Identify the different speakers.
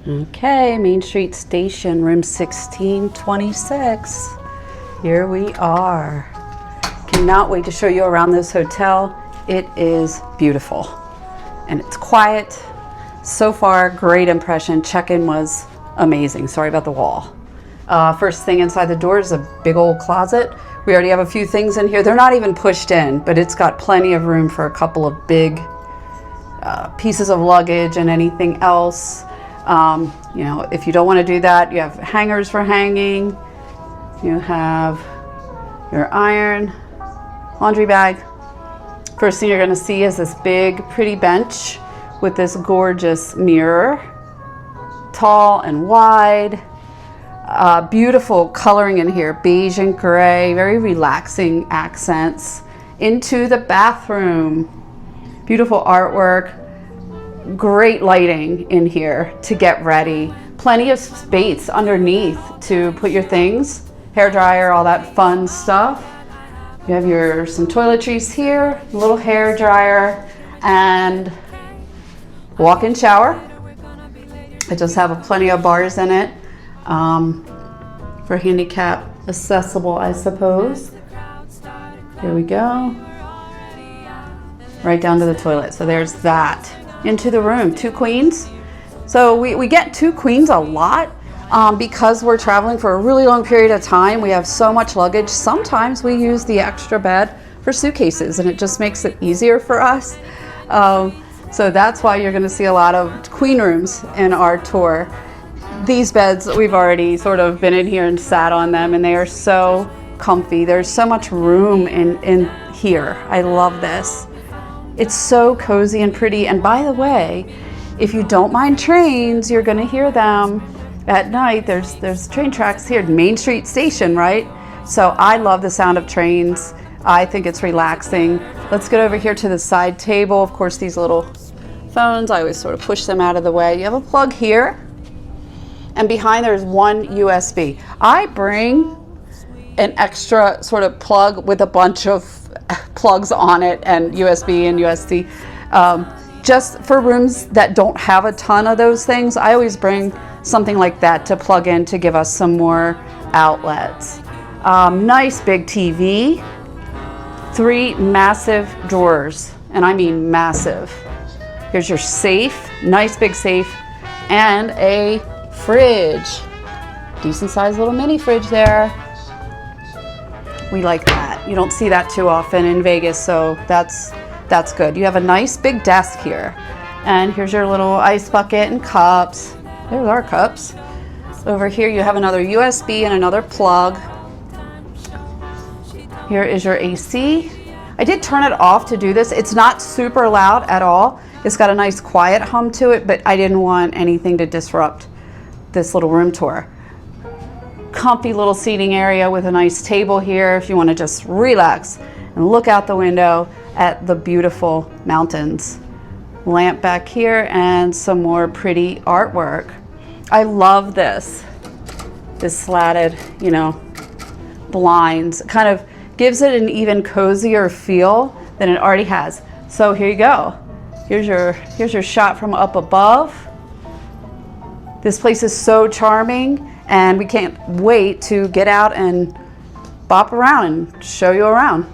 Speaker 1: Okay, Main Street Station, room 1626. Here we are. Cannot wait to show you around this hotel. It is beautiful and it's quiet. So far, great impression. Check-in was amazing. Sorry about the wall. First thing inside the door is a big old closet. We already have a few things in here. They're not even pushed in, but it's got plenty of room for a couple of big pieces of luggage and anything else. You know, if you don't want to do that, you have hangers for hanging. You have your iron, laundry bag. First thing you're going to see is this big, pretty bench with this gorgeous mirror, tall and wide. Beautiful coloring in here, beige and gray, very relaxing accents. Into the bathroom, beautiful artwork. Great lighting in here to get ready. Plenty of space underneath to put your things, hair dryer, all that fun stuff. You have some toiletries here, a little hair dryer, and walk-in shower. I just have plenty of bars in it for handicap accessible, I suppose. Here we go. Right down to the toilet. So there's that. Into the room, 2 queens. So we get 2 queens a lot because we're traveling for a really long period of time. We have so much luggage. Sometimes we use the extra bed for suitcases and it just makes it easier for us. So that's why you're going to see a lot of queen rooms in our tour. These beds, we've already sort of been in here and sat on them and they are so comfy. There's so much room in here. I love this. It's so cozy and pretty. And by the way, if you don't mind trains, you're going to hear them at night. There's train tracks here, Main Street Station, right? So I love the sound of trains. I think it's relaxing. Let's get over here to the side table. Of course, these little phones, I always sort of push them out of the way. You have a plug here, and behind there's one USB. I bring an extra sort of plug with a bunch of plugs on it and USB and USB. Just for rooms that don't have a ton of those things, I always bring something like that to plug in to give us some more outlets. Nice big TV, 3 massive drawers, and I mean massive. Here's your safe, nice big safe, and a fridge. Decent sized little mini fridge there. We like that. You don't see that too often in Vegas, so that's good. You have a nice big desk here. And here's your little ice bucket and cups. There's our cups. Over here you have another USB and another plug. Here is your AC. I did turn it off to do this. It's not super loud at all. It's got a nice quiet hum to it, but I didn't want anything to disrupt this little room tour. Comfy little seating area with a nice table here if you want to just relax and look out the window at the beautiful mountains. Lamp back here and some more pretty artwork. I love this slatted, you know, blinds. It kind of gives it an even cozier feel than it already has. So here you go. Here's your shot from up above. This place is so charming. And we can't wait to get out and bop around and show you around.